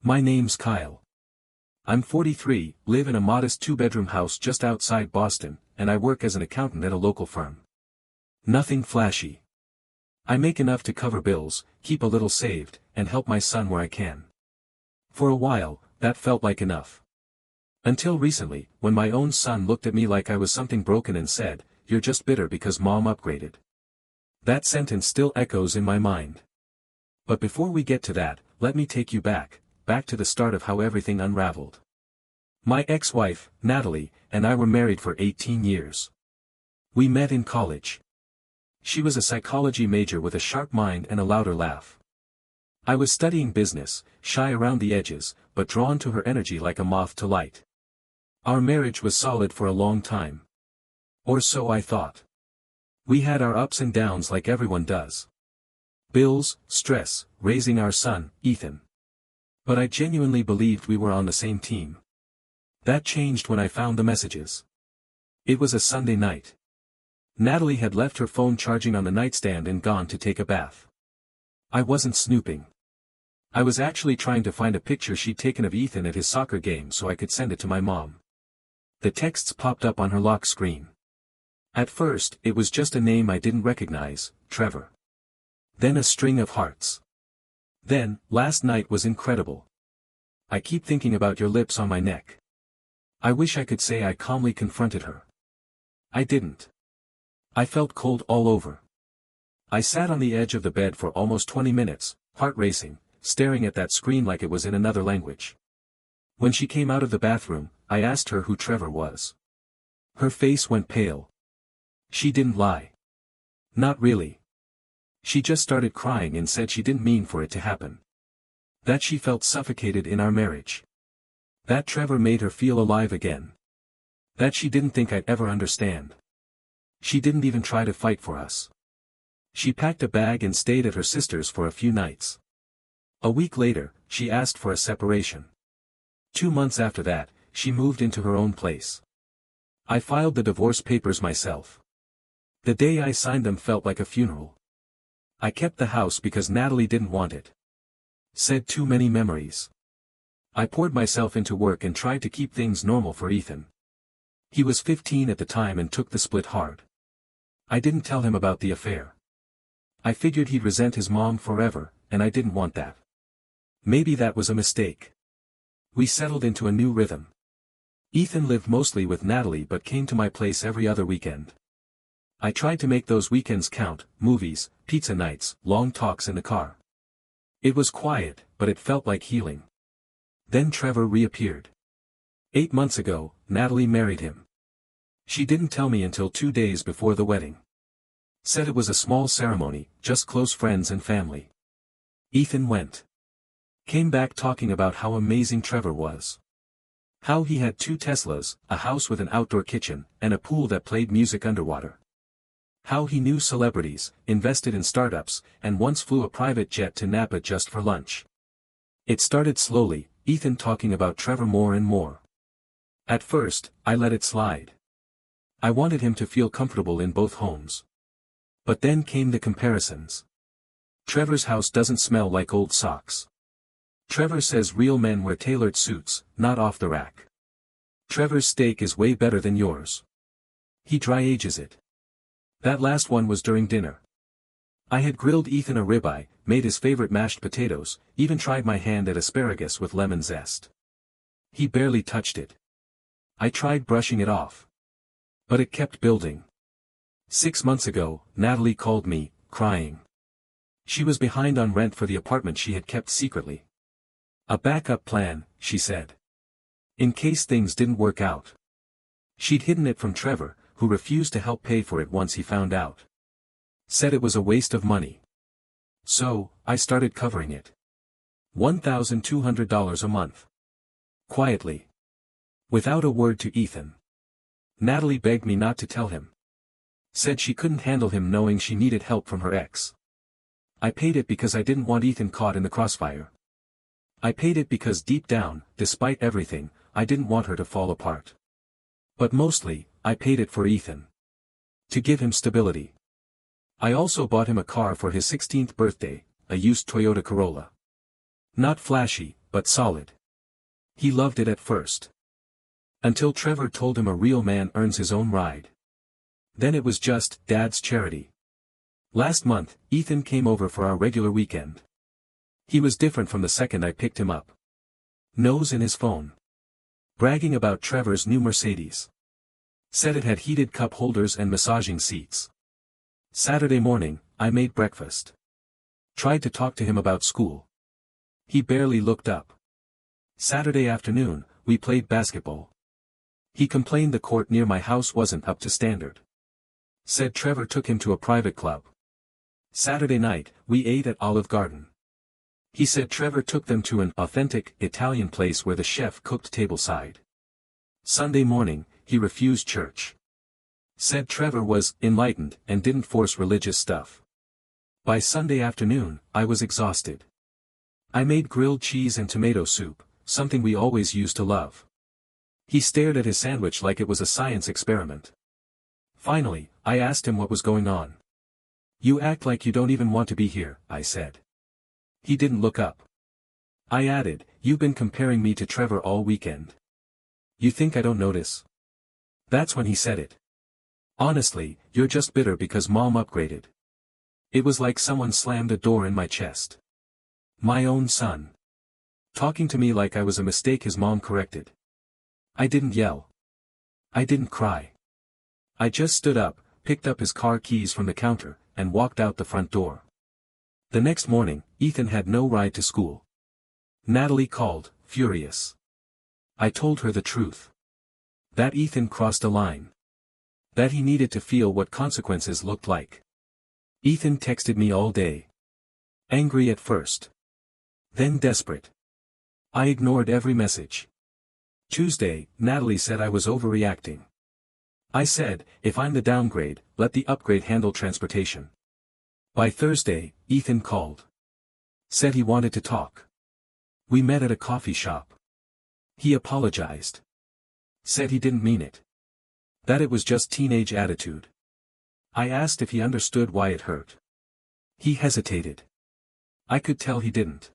My name's Kyle. I'm 43, live in a modest two-bedroom house just outside Boston, and I work as an accountant at a local firm. Nothing flashy. I make enough to cover bills, keep a little saved, and help my son where I can. For a while, that felt like enough. Until recently, when my own son looked at me like I was something broken and said, "You're just bitter because mom upgraded." That sentence still echoes in my mind. But before we get to that, let me take you back to the start of how everything unraveled. My ex-wife, Natalie, and I were married for 18 years. We met in college. She was a psychology major with a sharp mind and a louder laugh. I was studying business, shy around the edges, but drawn to her energy like a moth to light. Our marriage was solid for a long time. Or so I thought. We had our ups and downs like everyone does. Bills, stress, raising our son, Ethan. But I genuinely believed we were on the same team. That changed when I found the messages. It was a Sunday night. Natalie had left her phone charging on the nightstand and gone to take a bath. I wasn't snooping. I was actually trying to find a picture she'd taken of Ethan at his soccer game so I could send it to my mom. The texts popped up on her lock screen. At first, it was just a name I didn't recognize, Trevor. Then a string of hearts. Then, "Last night was incredible. I keep thinking about your lips on my neck." I wish I could say I calmly confronted her. I didn't. I felt cold all over. I sat on the edge of the bed for almost 20 minutes, heart racing, staring at that screen like it was in another language. When she came out of the bathroom, I asked her who Trevor was. Her face went pale. She didn't lie. Not really. She just started crying and said she didn't mean for it to happen. That she felt suffocated in our marriage. That Trevor made her feel alive again. That she didn't think I'd ever understand. She didn't even try to fight for us. She packed a bag and stayed at her sister's for a few nights. A week later, she asked for a separation. 2 months after that, she moved into her own place. I filed the divorce papers myself. The day I signed them felt like a funeral. I kept the house because Natalie didn't want it. Said too many memories. I poured myself into work and tried to keep things normal for Ethan. He was 15 at the time and took the split hard. I didn't tell him about the affair. I figured he'd resent his mom forever, and I didn't want that. Maybe that was a mistake. We settled into a new rhythm. Ethan lived mostly with Natalie but came to my place every other weekend. I tried to make those weekends count: movies, pizza nights, long talks in the car. It was quiet, but it felt like healing. Then Trevor reappeared. 8 months ago, Natalie married him. She didn't tell me until 2 days before the wedding. Said it was a small ceremony, just close friends and family. Ethan went. Came back talking about how amazing Trevor was. How he had 2 Teslas, a house with an outdoor kitchen, and a pool that played music underwater. How he knew celebrities, invested in startups, and once flew a private jet to Napa just for lunch. It started slowly, Ethan talking about Trevor more and more. At first, I let it slide. I wanted him to feel comfortable in both homes. But then came the comparisons. Trevor's house doesn't smell like old socks. Trevor says real men wear tailored suits, not off the rack. Trevor's steak is way better than yours. He dry ages it. That last one was during dinner. I had grilled Ethan a ribeye, made his favorite mashed potatoes, even tried my hand at asparagus with lemon zest. He barely touched it. I tried brushing it off. But it kept building. 6 months ago, Natalie called me, crying. She was behind on rent for the apartment she had kept secretly. A backup plan, she said. In case things didn't work out. She'd hidden it from Trevor, who refused to help pay for it once he found out. Said it was a waste of money. So, I started covering it. $1,200 a month. Quietly. Without a word to Ethan. Natalie begged me not to tell him. Said she couldn't handle him knowing she needed help from her ex. I paid it because I didn't want Ethan caught in the crossfire. I paid it because deep down, despite everything, I didn't want her to fall apart. But mostly, I paid it for Ethan. To give him stability. I also bought him a car for his 16th birthday, a used Toyota Corolla. Not flashy, but solid. He loved it at first. Until Trevor told him a real man earns his own ride. Then it was just Dad's charity. Last month, Ethan came over for our regular weekend. He was different from the second I picked him up. Nose in his phone. Bragging about Trevor's new Mercedes. Said it had heated cup holders and massaging seats. Saturday morning, I made breakfast. Tried to talk to him about school. He barely looked up. Saturday afternoon, we played basketball. He complained the court near my house wasn't up to standard. Said Trevor took him to a private club. Saturday night, we ate at Olive Garden. He said Trevor took them to an authentic Italian place where the chef cooked tableside. Sunday morning, he refused church. Said Trevor was enlightened and didn't force religious stuff. By Sunday afternoon, I was exhausted. I made grilled cheese and tomato soup, something we always used to love. He stared at his sandwich like it was a science experiment. Finally, I asked him what was going on. You act like you don't even want to be here, I said. He didn't look up. I added, you've been comparing me to Trevor all weekend. You think I don't notice? That's when he said it. Honestly, you're just bitter because Mom upgraded. It was like someone slammed a door in my chest. My own son. Talking to me like I was a mistake his mom corrected. I didn't yell. I didn't cry. I just stood up, picked up his car keys from the counter, and walked out the front door. The next morning, Ethan had no ride to school. Natalie called, furious. I told her the truth. That Ethan crossed a line. That he needed to feel what consequences looked like. Ethan texted me all day. Angry at first. Then desperate. I ignored every message. Tuesday, Natalie said I was overreacting. I said, if I'm the downgrade, let the upgrade handle transportation. By Thursday, Ethan called. Said he wanted to talk. We met at a coffee shop. He apologized. Said he didn't mean it. That it was just teenage attitude. I asked if he understood why it hurt. He hesitated. I could tell he didn't.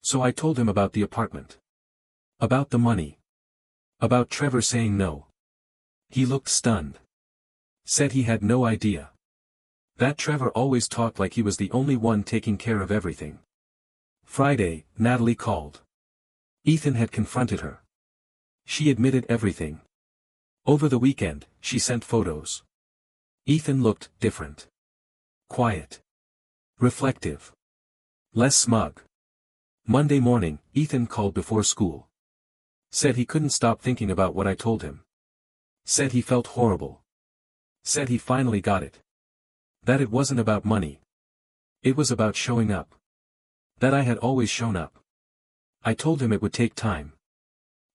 So I told him about the apartment. About the money. About Trevor saying no. He looked stunned. Said he had no idea. That Trevor always talked like he was the only one taking care of everything. Friday, Natalie called. Ethan had confronted her. She admitted everything. Over the weekend, she sent photos. Ethan looked different. Quiet. Reflective. Less smug. Monday morning, Ethan called before school. Said he couldn't stop thinking about what I told him. Said he felt horrible. Said he finally got it. That it wasn't about money. It was about showing up. That I had always shown up. I told him it would take time.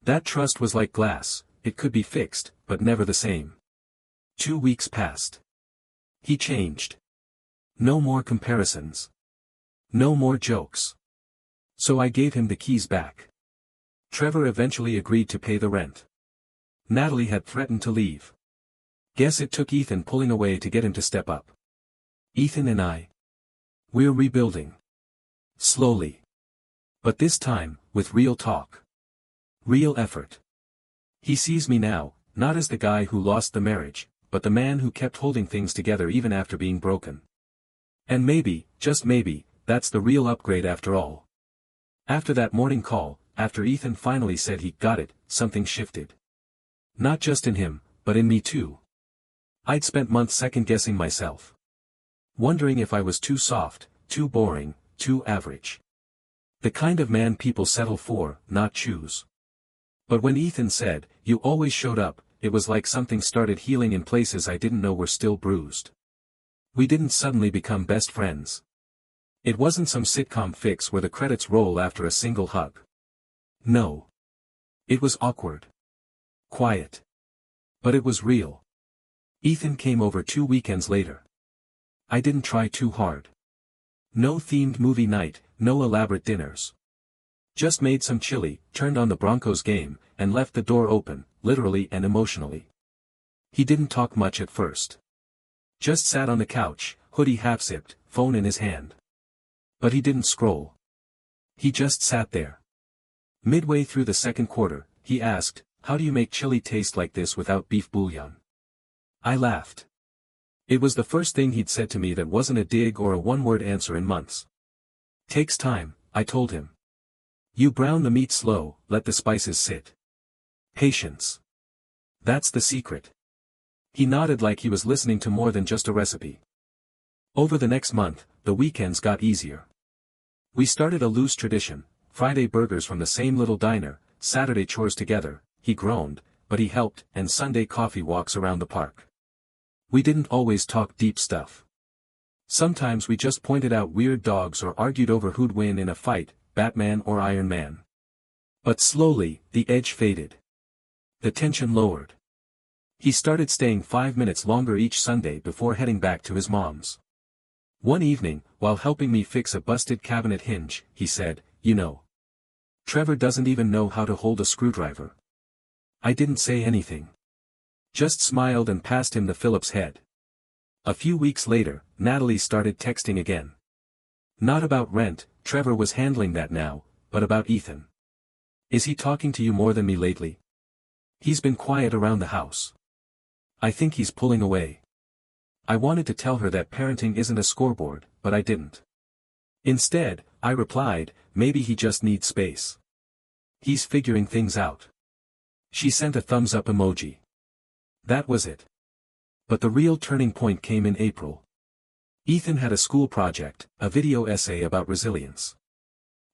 That trust was like glass, it could be fixed, but never the same. 2 weeks passed. He changed. No more comparisons. No more jokes. So I gave him the keys back. Trevor eventually agreed to pay the rent. Natalie had threatened to leave. Guess it took Ethan pulling away to get him to step up. Ethan and we're rebuilding. Slowly. But this time, with real talk. Real effort. He sees me now, not as the guy who lost the marriage, but the man who kept holding things together even after being broken. And maybe, just maybe, that's the real upgrade after all. After that morning call, after Ethan finally said he got it, something shifted. Not just in him, but in me too. I'd spent months second-guessing myself. Wondering if I was too soft, too boring, too average. The kind of man people settle for, not choose. But when Ethan said, you always showed up, it was like something started healing in places I didn't know were still bruised. We didn't suddenly become best friends. It wasn't some sitcom fix where the credits roll after a single hug. No. It was awkward. Quiet. But it was real. Ethan came over 2 weekends later. I didn't try too hard. No themed movie night, no elaborate dinners. Just made some chili, turned on the Broncos game, and left the door open, literally and emotionally. He didn't talk much at first. Just sat on the couch, hoodie half-zipped, phone in his hand. But he didn't scroll. He just sat there. Midway through the second quarter, he asked, "How do you make chili taste like this without beef bouillon?" I laughed. It was the first thing he'd said to me that wasn't a dig or a one-word answer in months. "Takes time," I told him. "You brown the meat slow, let the spices sit. Patience. That's the secret." He nodded like he was listening to more than just a recipe. Over the next month, the weekends got easier. We started a loose tradition: Friday burgers from the same little diner, Saturday chores together, he groaned, but he helped, and Sunday coffee walks around the park. We didn't always talk deep stuff. Sometimes we just pointed out weird dogs or argued over who'd win in a fight, Batman or Iron Man. But slowly, the edge faded. The tension lowered. He started staying 5 minutes longer each Sunday before heading back to his mom's. One evening, while helping me fix a busted cabinet hinge, he said, "You know, Trevor doesn't even know how to hold a screwdriver." I didn't say anything. Just smiled and passed him the Phillips head. A few weeks later, Natalie started texting again. Not about rent, Trevor was handling that now, but about Ethan. "Is he talking to you more than me lately? He's been quiet around the house. I think he's pulling away." I wanted to tell her that parenting isn't a scoreboard, but I didn't. Instead, I replied, "Maybe he just needs space. He's figuring things out." She sent a thumbs up emoji. That was it. But the real turning point came in April. Ethan had a school project, a video essay about resilience.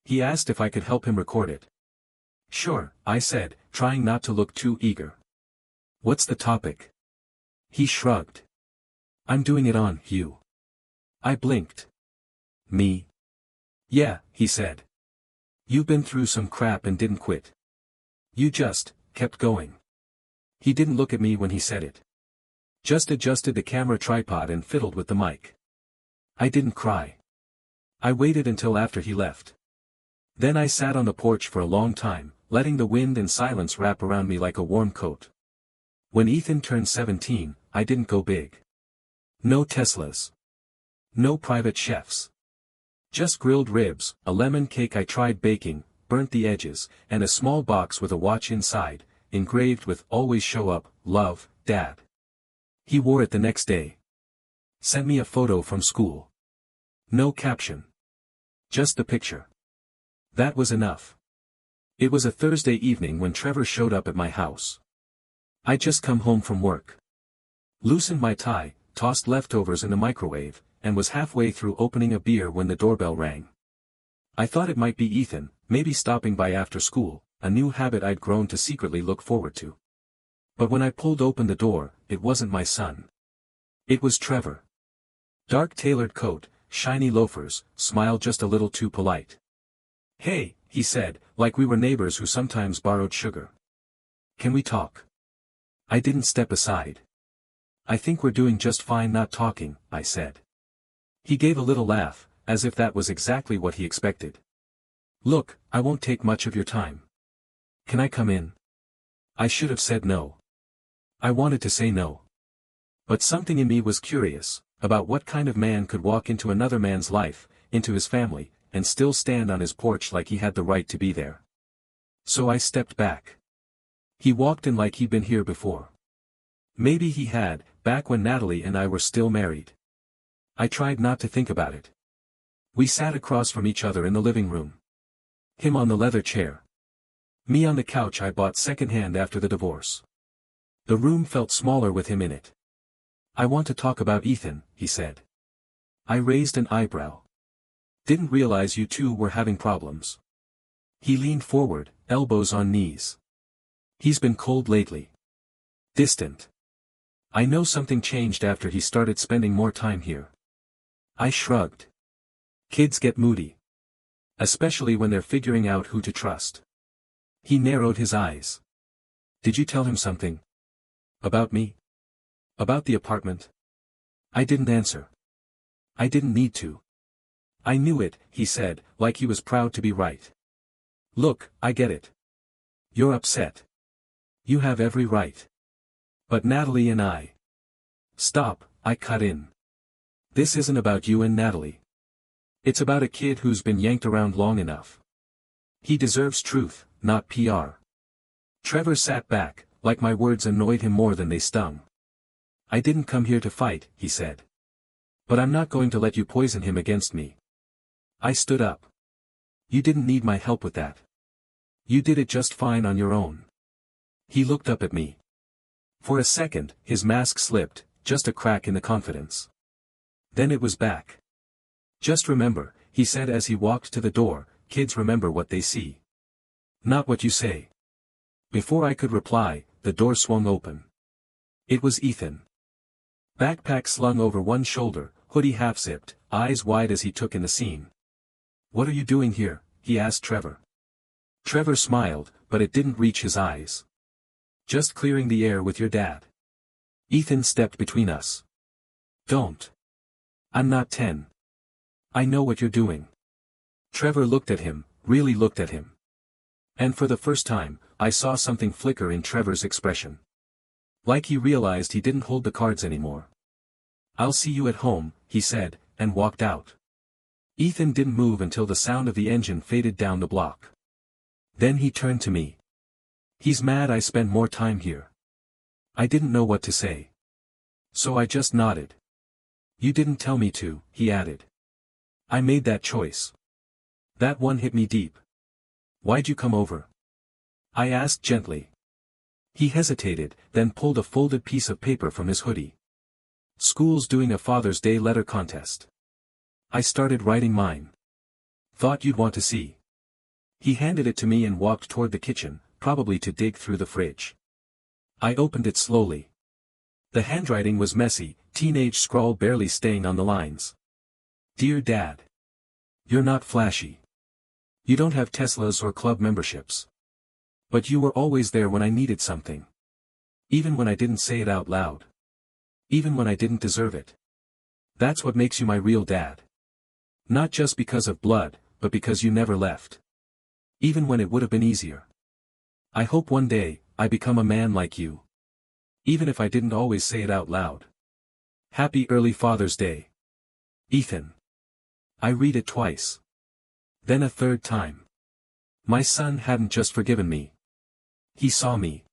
He asked if I could help him record it. "Sure," I said, trying not to look too eager. "What's the topic?" He shrugged. "I'm doing it on you." I blinked. "Me?" "Yeah," he said. "You've been through some crap and didn't quit. You just kept going." He didn't look at me when he said it. Just adjusted the camera tripod and fiddled with the mic. I didn't cry. I waited until after he left. Then I sat on the porch for a long time, letting the wind and silence wrap around me like a warm coat. When Ethan turned 17, I didn't go big. No Teslas. No private chefs. Just grilled ribs, a lemon cake I tried baking, burnt the edges, and a small box with a watch inside, engraved with "Always show up, love, Dad." He wore it the next day. Sent me a photo from school. No caption. Just the picture. That was enough. It was a Thursday evening when Trevor showed up at my house. I'd just come home from work. Loosened my tie, tossed leftovers in the microwave, and was halfway through opening a beer when the doorbell rang. I thought it might be Ethan, maybe stopping by after school, a new habit I'd grown to secretly look forward to. But when I pulled open the door, it wasn't my son. It was Trevor. Dark tailored coat, shiny loafers, smile just a little too polite. "Hey," he said, like we were neighbors who sometimes borrowed sugar. "Can we talk?" I didn't step aside. "I think we're doing just fine not talking," I said. He gave a little laugh, as if that was exactly what he expected. "Look, I won't take much of your time. Can I come in?" I should have said no. I wanted to say no. But something in me was curious, about what kind of man could walk into another man's life, into his family, and still stand on his porch like he had the right to be there. So I stepped back. He walked in like he'd been here before. Maybe he had, back when Natalie and I were still married. I tried not to think about it. We sat across from each other in the living room. Him on the leather chair. Me on the couch I bought secondhand after the divorce. The room felt smaller with him in it. "I want to talk about Ethan," he said. I raised an eyebrow. "Didn't realize you two were having problems." He leaned forward, elbows on knees. "He's been cold lately. Distant. I know something changed after he started spending more time here." I shrugged. "Kids get moody. Especially when they're figuring out who to trust." He narrowed his eyes. "Did you tell him something? About me? About the apartment?" I didn't answer. I didn't need to. "I knew it," he said, like he was proud to be right. "Look, I get it. You're upset. You have every right. But Natalie and I—" "Stop," I cut in. "This isn't about you and Natalie. It's about a kid who's been yanked around long enough. He deserves truth, not PR. Trevor sat back, like my words annoyed him more than they stung. I didn't come here to fight, he said. But I'm not going to let you poison him against me. I stood up. You didn't need my help with that. You did it just fine on your own. He looked up at me. For a second, his mask slipped, just a crack in the confidence. Then it was back. Just remember, he said as he walked to the door, kids remember what they see. Not what you say. Before I could reply, the door swung open. It was Ethan. Backpack slung over one shoulder, hoodie half-zipped, eyes wide as he took in the scene. What are you doing here? He asked Trevor. Trevor smiled, but it didn't reach his eyes. Just clearing the air with your dad. Ethan stepped between us. Don't. I'm not 10. I know what you're doing. Trevor looked at him, really looked at him. And for the first time, I saw something flicker in Trevor's expression. Like he realized he didn't hold the cards anymore. I'll see you at home, he said, and walked out. Ethan didn't move until the sound of the engine faded down the block. Then he turned to me. He's mad I spent more time here. I didn't know what to say. So I just nodded. You didn't tell me to, he added. I made that choice. That one hit me deep. Why'd you come over? I asked gently. He hesitated, then pulled a folded piece of paper from his hoodie. School's doing a Father's Day letter contest. I started writing mine. Thought you'd want to see. He handed it to me and walked toward the kitchen, probably to dig through the fridge. I opened it slowly. The handwriting was messy, teenage scrawl barely staying on the lines. Dear Dad. You're not flashy. You don't have Teslas or club memberships. But you were always there when I needed something. Even when I didn't say it out loud. Even when I didn't deserve it. That's what makes you my real dad. Not just because of blood, but because you never left. Even when it would have been easier. I hope one day, I become a man like you. Even if I didn't always say it out loud. Happy early Father's Day. Ethan. I read it twice. Then a third time. My son hadn't just forgiven me. He saw me.